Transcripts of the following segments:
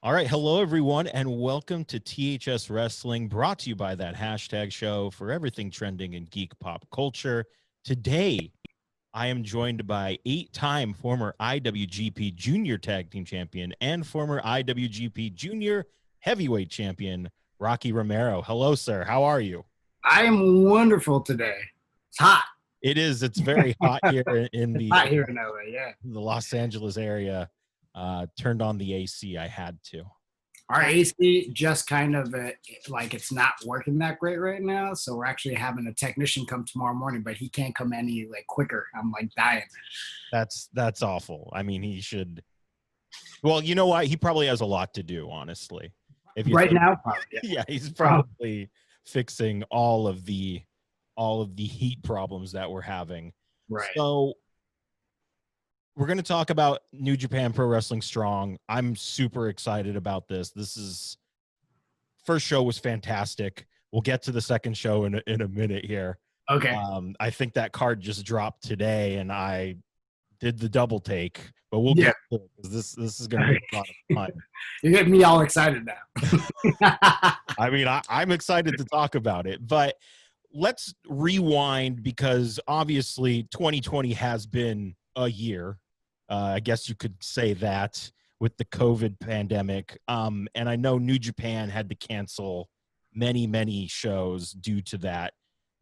All right. Hello, everyone, and welcome to THS Wrestling, brought to you by that hashtag show for everything trending in geek pop culture. Today, I am joined by 8-time former IWGP Junior Tag Team Champion and former IWGP Junior Heavyweight Champion, Rocky Romero. Hello, sir. How are you? I am wonderful today. It's hot. It is. It's very hot here in the, Hot here in LA, yeah. the Los Angeles area. Turned on the AC. I had to. Our AC just kind of like it's not working that great right now. So we're actually having a technician come tomorrow morning, but he can't come any quicker. I'm dying. That's awful. I mean, he should. Well, you know what? He probably has a lot to do, honestly. If you right now, probably, yeah, he's probably fixing all of the heat problems that we're having. Right. So we're going to talk about New Japan Pro Wrestling Strong. I'm super excited about this. First show was fantastic. We'll get to the second show in a minute here. Okay. I think that card just dropped today, and I did the double take, but we'll get to it because this is going to be a lot of fun. You're getting me all excited now. I mean, I'm excited to talk about it, but let's rewind because obviously 2020 has been a year. I guess you could say that with the COVID pandemic. And I know New Japan had to cancel many shows due to that,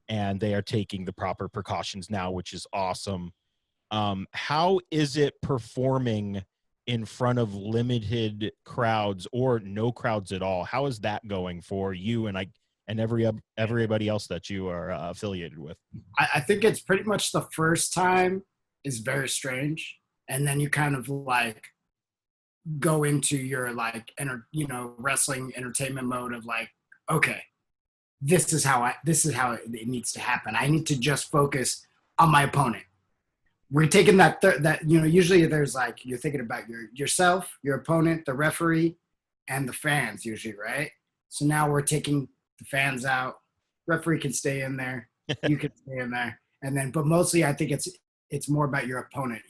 and they are taking the proper precautions now, which is awesome. How is it performing in front of limited crowds or no crowds at all? How is that going for you and everybody else that you are affiliated with? I think it's pretty much the first time is very strange. And then you kind of go into your wrestling entertainment mode of okay, this is how it needs to happen. I need to just focus on my opponent. We're taking that usually there's you're thinking about yourself, your opponent, the referee, and the fans usually, right? So now we're taking the fans out. Referee can stay in there. You can stay in there. And then, but mostly I think it's more about your opponent,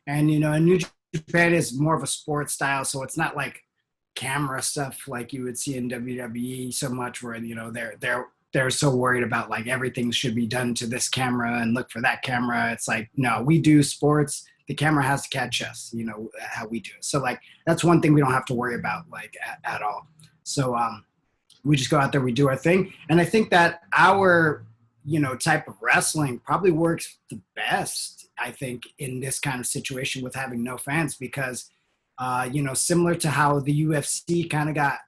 And, and New Japan is more of a sports style, so it's not like camera stuff like you would see in WWE so much where, they're so worried about everything should be done to this camera and look for that camera. It's no, we do sports. The camera has to catch us, how we do it. So that's one thing we don't have to worry about at all. So we just go out there, we do our thing. And I think that our, type of wrestling probably works the best, I think, in this kind of situation with having no fans because, similar to how the UFC kind of got,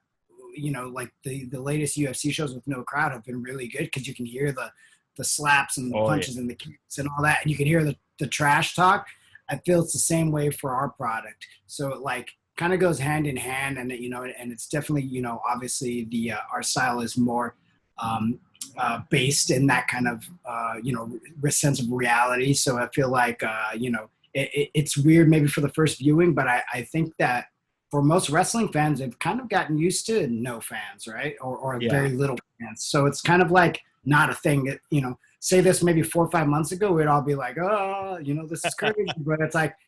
the latest UFC shows with no crowd have been really good because you can hear the slaps and the punches and the kicks and all that. And you can hear the trash talk. I feel it's the same way for our product. So it kind of goes hand in hand and, and it's definitely, obviously our style is more, based in that kind of, sense of reality. So I feel it's weird maybe for the first viewing, but I think that for most wrestling fans, they've kind of gotten used to no fans, right? Or very little fans. So it's kind of not a thing that, say this maybe 4 or 5 months ago, we'd all be oh, this is crazy. But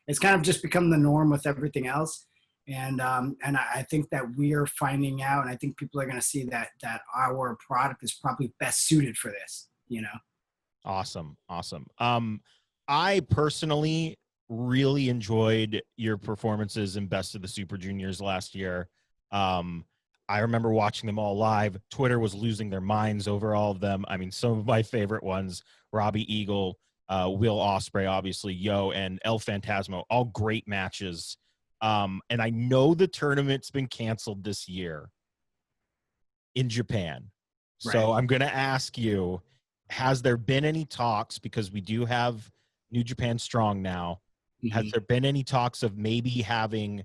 it's kind of just become the norm with everything else. And I think that we are finding out, and I think people are going to see that our product is probably best suited for this, Awesome. I personally really enjoyed your performances in Best of the Super Juniors last year. I remember watching them all live. Twitter was losing their minds over all of them. I mean, some of my favorite ones, Robbie Eagle, Will Ospreay, obviously, Yo, and El Phantasmo, all great matches. And I know the tournament's been canceled this year in Japan. Right. So I'm going to ask you, has there been any talks, because we do have New Japan Strong now, has there been any talks of maybe having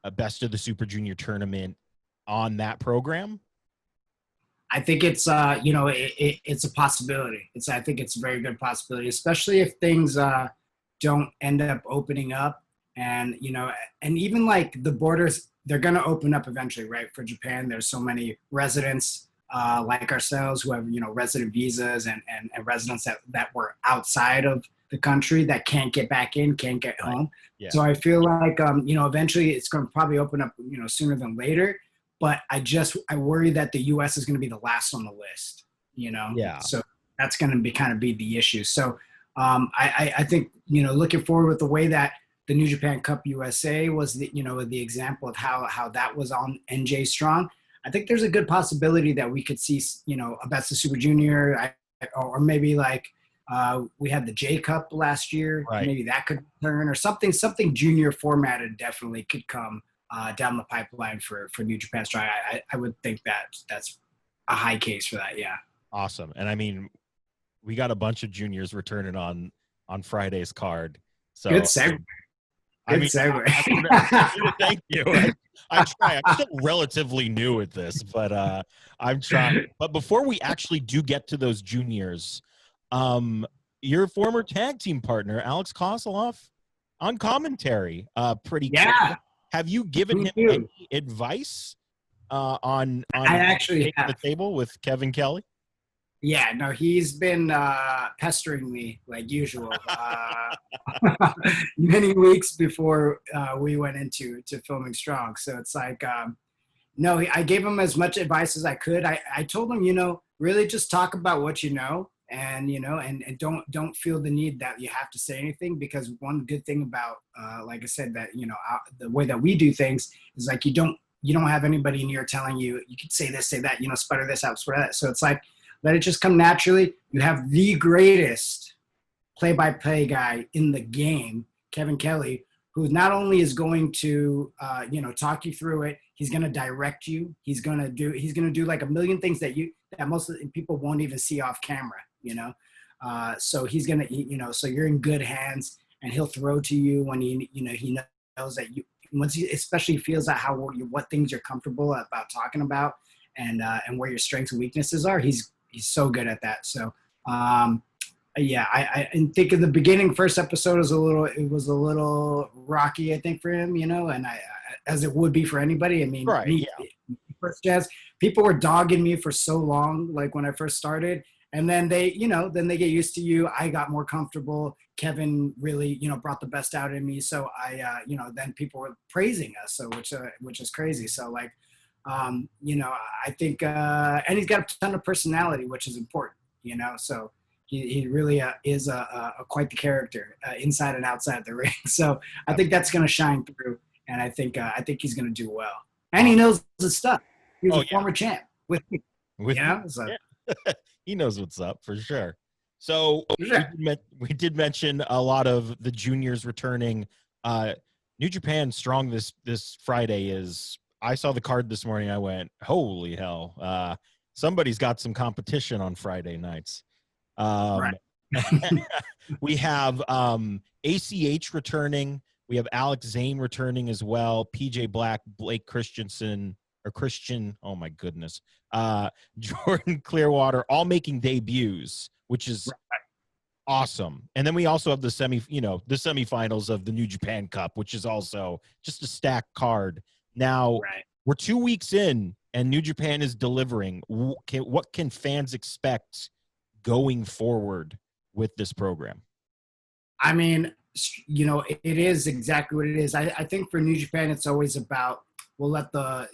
a Best of the Super Junior tournament on that program? I think it's, it's a possibility. I think it's a very good possibility, especially if things don't end up opening up. And, and even the borders, they're going to open up eventually, right? For Japan, there's so many residents like ourselves who have, resident visas and residents that were outside of the country that can't get back in, can't get Right. home. Yeah. So I feel like, eventually it's going to probably open up, sooner than later. But I worry that the U.S. is going to be the last on the list, Yeah. So that's going to be the issue. So I think, looking forward with the way that the New Japan Cup USA was the example of how that was on NJ Strong. I think there's a good possibility that we could see, a Best of Super Junior, or maybe like we had the J Cup last year. Right. Maybe that could turn, or something junior formatted definitely could come down the pipeline for New Japan Strong. I would think that's a high case for that. Yeah. Awesome. And I mean, we got a bunch of juniors returning on Friday's card. So Good segue. I mean, thank you. I try. I'm still relatively new at this, but I'm trying. But before we actually do get to those juniors, your former tag team partner, Alex Kozlov, on commentary, pretty cool. Have you given him any advice on I actually taking the table with Kevin Kelly? Yeah, no, he's been pestering me like usual many weeks before we went into filming Strong. So it's like, no, I gave him as much advice as I could. I told him, really just talk about what you know, and and don't feel the need that you have to say anything, because one good thing about like I said, that the way that we do things is like you don't have anybody in here telling you could say this, say that, sputter this out, sputter that. So it's like, let it just come naturally. You have the greatest play-by-play guy in the game, Kevin Kelly, who not only is going to, talk you through it, he's going to direct you. He's going to do like a million things that most of the people won't even see off camera, So he's going to, so you're in good hands, and he'll throw to you when he knows that once he especially feels out what things you're comfortable about talking about, and where your strengths and weaknesses are. He's so good at that. So, yeah, I think in the beginning, first episode was a little rocky, I think, for him, and I as it would be for anybody. I mean, right, first Jazz, people were dogging me for so long, like when I first started, and then they get used to you. I got more comfortable. Kevin really, brought the best out in me. So I, then people were praising us, so which is crazy. So like, I think, and he's got a ton of personality, which is important, so he really is quite the character inside and outside the ring. So I think that's going to shine through, and I think he's going to do well. And he knows his stuff. He was a former champ with me. So. Yeah. He knows what's up for sure. So we did mention a lot of the juniors returning. New Japan Strong this Friday is. I saw the card this morning. I went, holy hell. Somebody's got some competition on Friday nights. Right. We have ACH returning. We have Alex Zane returning as well. PJ Black, Blake Christian, oh my goodness. Jordan Clearwater, all making debuts, which is awesome. And then we also have the semifinals of the New Japan Cup, which is also just a stacked card. Now, we're 2 weeks in, and New Japan is delivering. What can fans expect going forward with this program? I mean, it is exactly what it is. I think for New Japan, it's always about, we'll let the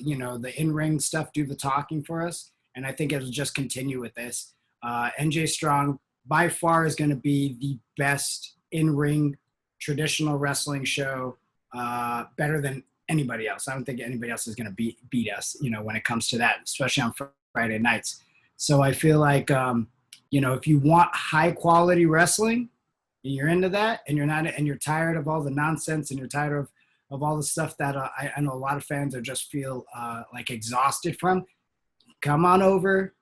in-ring stuff do the talking for us. And I think it'll just continue with this. NJ Strong, by far, is going to be the best in-ring traditional wrestling show, better than anybody else. I don't think anybody else is going to beat us, when it comes to that, especially on Friday nights. So I feel like, if you want high quality wrestling and you're into that, and you're tired of all the nonsense, and you're tired of all the stuff that I know a lot of fans just feel like exhausted from, come on over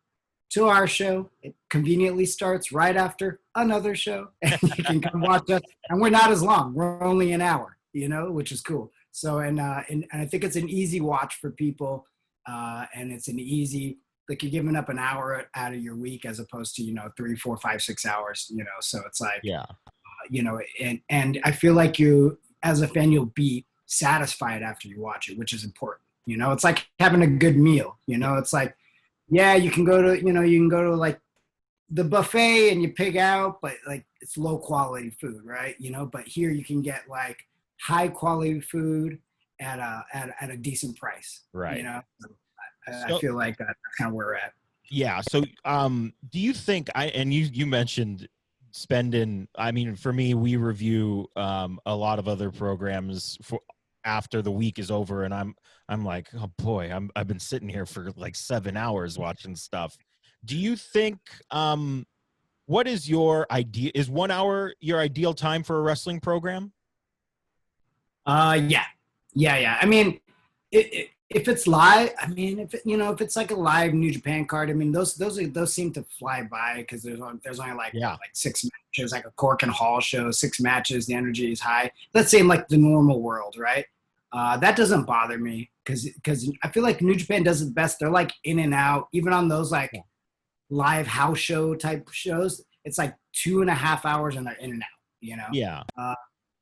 to our show. It conveniently starts right after another show, and you can come watch us. And we're not as long. We're only an hour, which is cool. So, and I think it's an easy watch for people, and it's an easy, like, you're giving up an hour out of your week as opposed to 3, 4, 5, 6 hours. So it's like, and I feel like you, as a fan, you'll be satisfied after you watch it, which is important. It's like having a good meal. It's like, yeah, you can go to like the buffet and you pig out, but like it's low quality food, right? But here you can get like high quality food at a decent price. Right. I So feel like that's kind of where we're at. yeah. So do you think and you mentioned spending, I mean, for me, we review a lot of other programs for after the week is over, and I'm like, oh boy, I've been sitting here for like 7 hours watching stuff. Do you think what is your idea? Is 1 hour your ideal time for a wrestling program? Yeah, yeah. I mean, if it's live, I mean, if it's like a live New Japan card, I mean, those seem to fly by because there's only like Yeah. like 6 matches, like a Cork and Hall show, 6 matches, the energy is high. Let's say in like the normal world, right? That doesn't bother me because I feel like New Japan does it best. They're like in and out, even on those like live house show type shows. It's like 2.5 hours and they're in and out. Yeah.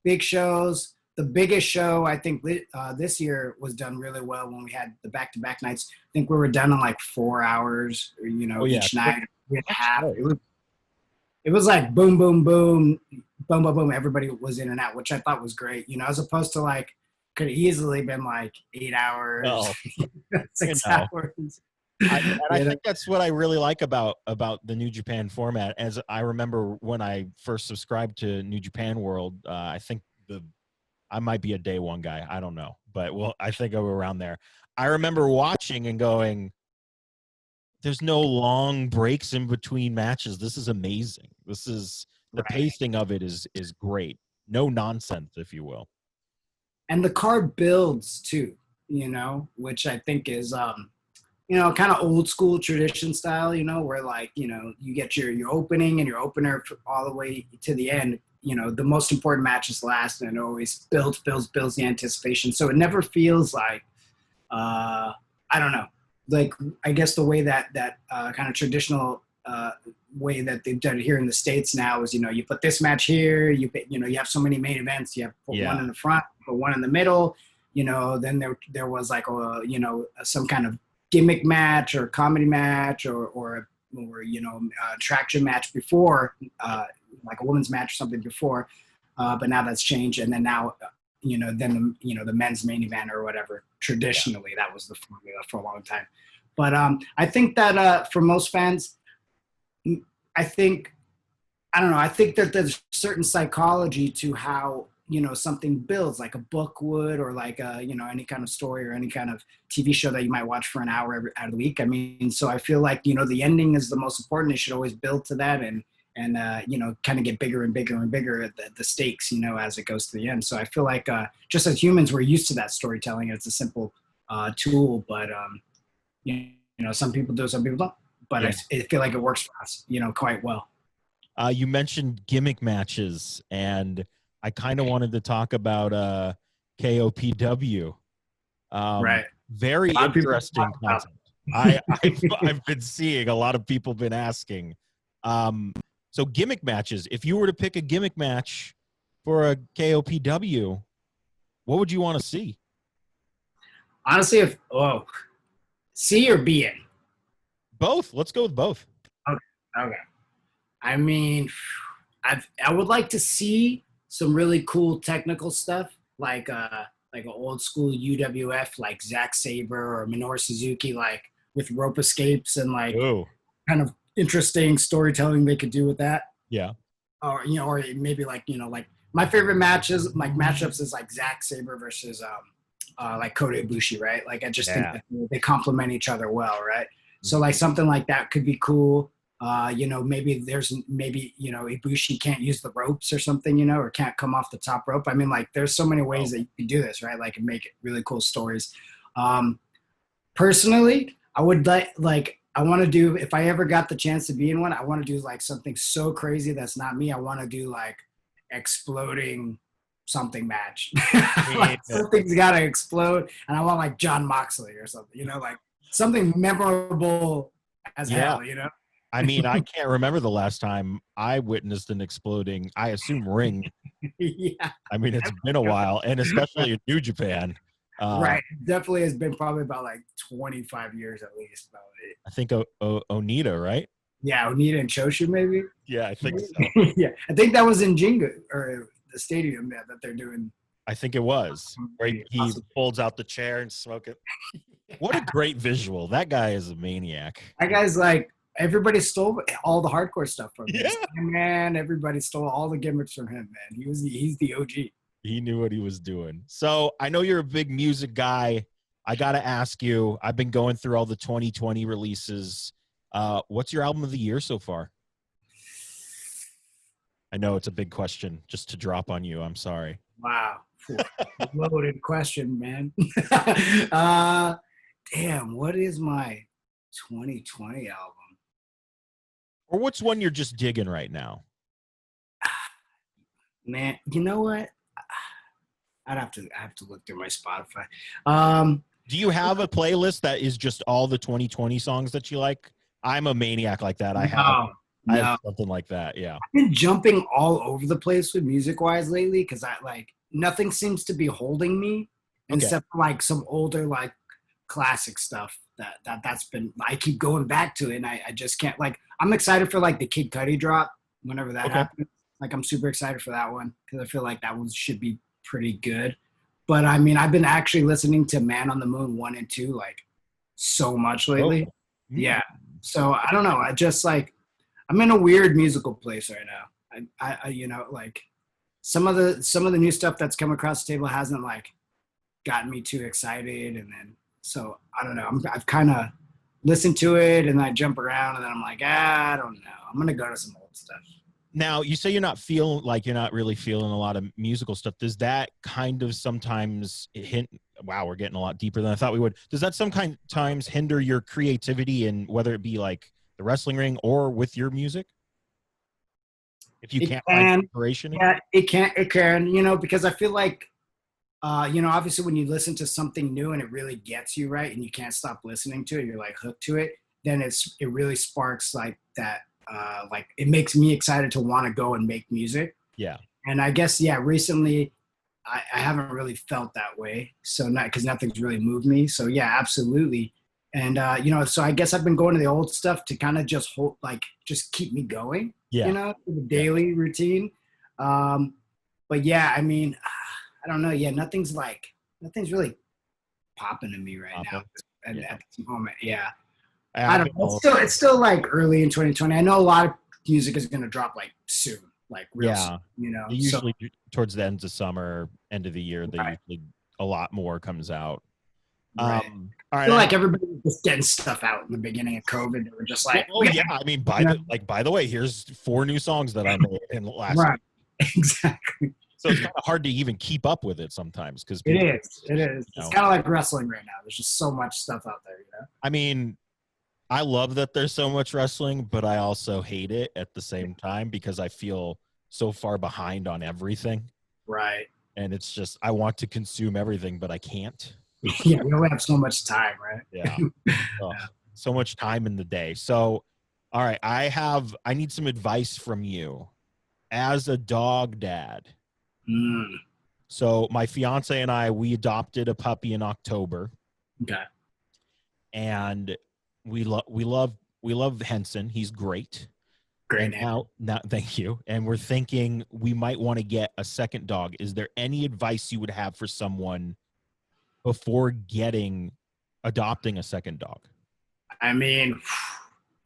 Big shows. The biggest show I think this year was done really well when we had the back-to-back nights. I think we were done in like 4 hours, each night, 3.5. It was like boom, boom, boom, boom, boom, boom. Everybody was in and out, which I thought was great. As opposed to like could have easily been like 8 hours, No. 6 hours. I think that's what I really like about the New Japan format. As I remember when I first subscribed to New Japan World, I think I might be a day one guy. I don't know, but I think I'm around there. I remember watching and going, there's no long breaks in between matches. This is amazing. The pacing of it is great. No nonsense, if you will. And the card builds too, which I think is, kind of old school tradition style, where like, you get your opening and your opener all the way to the end. The most important matches last, and it always builds the anticipation. So it never feels like, I don't know, like I guess the way that kind of traditional way that they've done it here in the States now is, you put this match here, you have so many main events, you have put one in the front, put one in the middle, then there was like some kind of gimmick match or comedy match or attraction match before, like a women's match or something before, but now that's changed, and then now then the men's main event or whatever. Traditionally, that was the formula for a long time. But I think that for most fans, I think that there's certain psychology to how something builds, like a book would, or like any kind of story or any kind of TV show that you might watch for an hour out of the week. I mean, so I feel like the ending is the most important. It should always build to that and kind of get bigger and bigger and bigger the stakes, as it goes to the end. So I feel like just as humans, we're used to that storytelling. It's a simple tool, but some people do, some people don't. But I feel like it works for us, quite well. You mentioned gimmick matches, and I kind of wanted to talk about KOPW. Right. Very interesting concept. I've been seeing a lot of people been asking. So gimmick matches, if you were to pick a gimmick match for a KOPW, what would you want to see? Honestly, C or B in? Both. Let's go with both. Okay. I mean, I would like to see some really cool technical stuff, like an old school UWF, like Zack Sabre or Minoru Suzuki, like with rope escapes and like kind of interesting storytelling they could do with that. Yeah. Or or maybe like my favorite matchups is like Zack Sabre versus like Kota Ibushi, right? Like I just think that they complement each other well, right? So like something like that could be cool. Maybe Ibushi can't use the ropes or something, or can't come off the top rope. I mean, like there's so many ways that you can do this, right? Like and make it really cool stories. Personally, I would I want to do, if I ever got the chance to be in one, I want to do like something so crazy that's not me. I want to do like exploding something match. Like something's got to explode, and I want like John Moxley or something, like something memorable as hell, I mean, I can't remember the last time I witnessed an exploding, I assume, ring. Yeah. I mean, it's been a while, and especially in New Japan. Right. Definitely has been probably about like 25 years at least. Probably. I think Onita, right? Yeah, Onita and Choshu maybe. Yeah, I think so. Yeah, I think that was in Jingu or the stadium that they're doing. I think it was where he Awesome. folds out the chair and smoke it. What a great visual! That guy is a maniac. That guy's like everybody stole all the hardcore stuff from him. Yeah, Man, everybody stole all the gimmicks from him. Man, he's the OG. he knew what he was doing. So I know you're a big music guy. I got to ask you. I've been going through all the 2020 releases. What's your album of the year so far? I know it's a big question just to drop on you. I'm sorry. Wow, loaded question, man. Damn, what is my 2020 album? Or what's one you're just digging right now? Man, you know what? I have to look through my Spotify. Do you have a playlist that is just all the 2020 songs that you like? I'm a maniac like that. I have something like that. Yeah. I've been jumping all over the place with music wise lately because I like nothing seems to be holding me except for like some older like classic stuff that's been I keep going back to it and I just can't like I'm excited for like the Kid Cudi drop whenever that happens. Like I'm super excited for that one because I feel like that one should be pretty good. But I mean I've been actually listening to Man on the Moon 1 and 2 like so much lately. Oh. Yeah. So I don't know. I just like I'm in a weird musical place right now. I you know like some of the new stuff that's come across the table hasn't like gotten me too excited, and then so I don't know. I've kind of listened to it and I jump around, and then I'm like, I don't know. I'm gonna go to some old stuff. Now, you say you're not really feeling a lot of musical stuff. Does that kind of sometimes hint? Wow, we're getting a lot deeper than I thought we would. Does that sometimes hinder your creativity, and whether it be like the wrestling ring or with your music? If you can't find inspiration? Yeah, it can. It can. You know, because I feel like, you know, obviously when you listen to something new and it really gets you right, and you can't stop listening to it, you're like hooked to it. Then it really sparks like that. Like it makes me excited to want to go and make music. Yeah. And I guess recently I haven't really felt that way. So not because nothing's really moved me. So yeah, absolutely. And you know, so I guess I've been going to the old stuff to kind of just just keep me going. Yeah. You know, the daily routine. But yeah, I mean, I don't know. Yeah, nothing's really popping to me right now at this moment. Yeah. I don't know. It's still like early in 2020. I know a lot of music is going to drop like soon, like real soon, you know. Usually towards the end of summer, end of the year, usually a lot more comes out. Right. All right. I feel like everybody was just getting stuff out in the beginning of COVID. They were just like, I mean, by the way, here's 4 new songs that I made in the last right. Exactly. So it's kind of hard to even keep up with it sometimes because it is. It's kind of like wrestling right now. There's just so much stuff out there, you know. I mean, I love that there's so much wrestling, but I also hate it at the same time because I feel so far behind on everything. Right. And it's just I want to consume everything, but I can't. Yeah, we only have so much time, right? Yeah. So much time in the day. So, all right, I need some advice from you as a dog dad. So my fiance and we adopted a puppy in October. Okay. And we love Henson. He's great. Great name. Now, thank you. And we're thinking we might want to get a second dog. Is there any advice you would have for someone before adopting a second dog? I mean,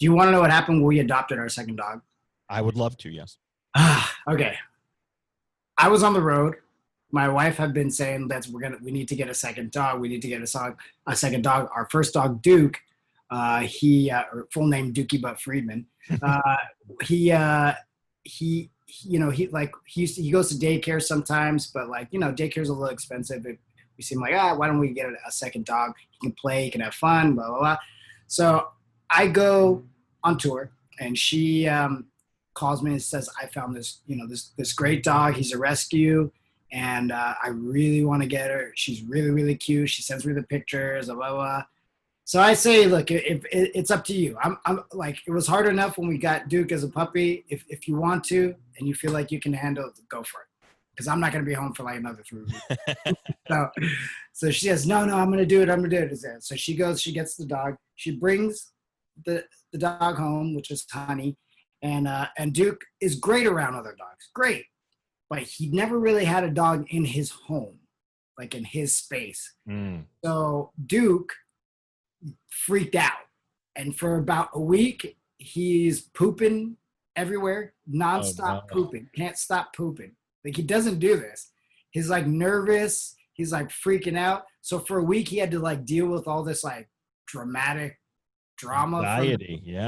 do you want to know what happened when we adopted our second dog? I would love to, yes. Okay. I was on the road. My wife had been saying we need to get a second dog. We need to get a second dog. Our first dog, Duke, or full name Dookie Butt Friedman. He goes to daycare sometimes, but like, you know, daycare's a little expensive. We seem like, why don't we get a second dog? He can play, he can have fun, blah, blah, blah. So I go on tour and she calls me and says, I found this great dog. He's a rescue. And I really want to get her. She's really, really cute. She sends me the pictures, blah, blah, blah. So I say, look, if it's up to you. I'm like, it was hard enough when we got Duke as a puppy. If you want to and you feel like you can handle it, go for it. Because I'm not going to be home for like another 3 weeks. So she says, no, I'm going to do it. So she goes, she gets the dog. She brings the dog home, which is Honey, and Duke is great around other dogs, great, but he never really had a dog in his home, like in his space. So Duke freaked out, and for about a week, he's pooping everywhere, nonstop pooping, can't stop pooping. Like he doesn't do this. He's like nervous. He's like freaking out. So for a week, he had to like deal with all this like dramatic drama. Anxiety,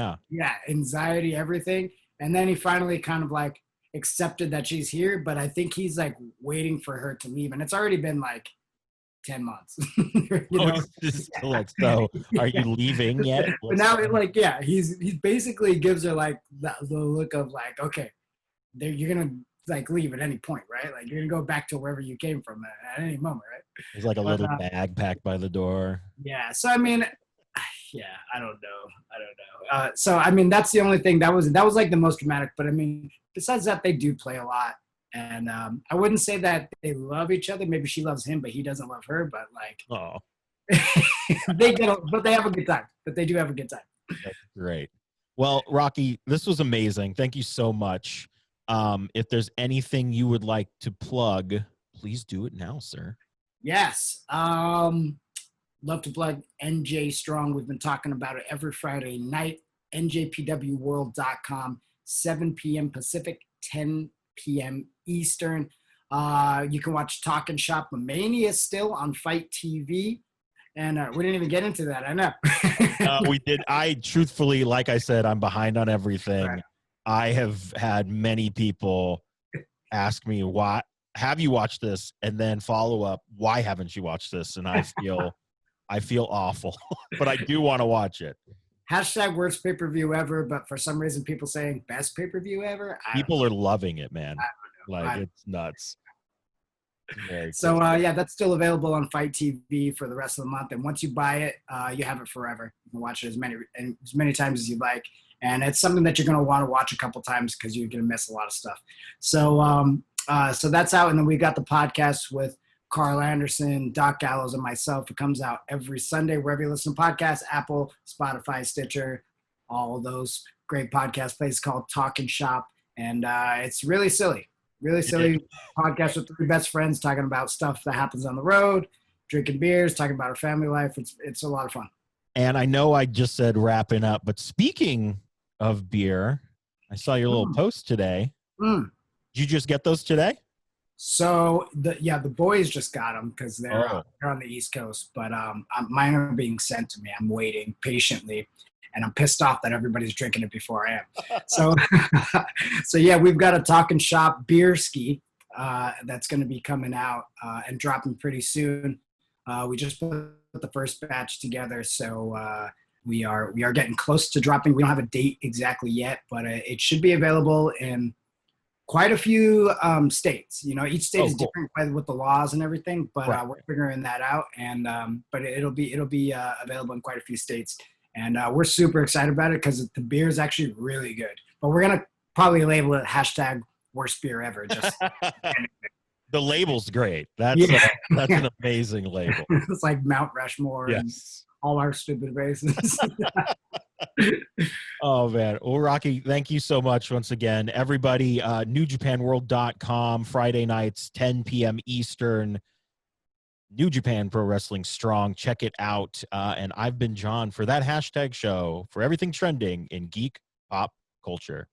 anxiety, everything. And then he finally kind of like accepted that she's here. But I think he's like waiting for her to leave. And it's already been like 10 months. So are you leaving yet? But now he basically gives her like the look of like, okay, you're gonna like leave at any point, right? Like you're gonna go back to wherever you came from at any moment, right? There's like a little bag packed by the door. Yeah. So I mean, I don't know. So I mean, that's the only thing that was like the most dramatic. But I mean, besides that, they do play a lot. And I wouldn't say that they love each other. Maybe she loves him, but he doesn't love her. But like, but they have a good time. But they do have a good time. That's great. Well, Rocky, this was amazing. Thank you so much. If there's anything you would like to plug, please do it now, sir. Yes. Love to plug NJ Strong. We've been talking about it every Friday night. NJPWWorld.com, 7 p.m. Pacific, 10 p.m. Eastern. You can watch Talk and Shop Mania still on Fight TV. And we didn't even get into that. I know. We did. I truthfully, like I said, I'm behind on everything. Right. I have had many people ask me, why have you watched this? And then follow up, why haven't you watched this? And I feel awful, but I do want to watch it. Hashtag worst pay-per-view ever, but for some reason people saying best pay-per-view ever. People are loving it, man. Like it's nuts. So that's still available on Fight TV for the rest of the month. And once you buy it, you have it forever. You can watch it as many times as you like. And it's something that you're going to want to watch a couple times because you're going to miss a lot of stuff. So so that's out. And then we got the podcast with Carl Anderson, Doc Gallows, and myself. It comes out every Sunday wherever you listen to podcasts, Apple, Spotify, Stitcher, all of those great podcast places called Talk and Shop. And it's really silly podcast with three best friends talking about stuff that happens on the road, drinking beers, talking about our family life. It's a lot of fun. And I know I just said wrapping up, but speaking of beer, I saw your little post today. Did you just get those today? So the boys just got them because they're on the East Coast, but mine are being sent to me. I'm waiting patiently, and I'm pissed off that everybody's drinking it before I am. So yeah, we've got a Talk and Shop beer ski that's going to be coming out and dropping pretty soon. We just put the first batch together, so we are getting close to dropping. We don't have a date exactly yet, but it should be available in quite a few states. You know, each state is different with the laws and everything, but we're figuring that out. And but it'll be available in quite a few states, and we're super excited about it because the beer is actually really good. But we're gonna probably label it hashtag worst beer ever. Just the label's great. That's an amazing label. It's like Mount Rushmore and all our stupid races. Oh man. Well, Rocky, thank you so much once again. Everybody, NewJapanWorld.com, Friday nights, 10 p.m. Eastern. New Japan Pro Wrestling Strong. Check it out. And I've been John for that hashtag show for everything trending in geek pop culture.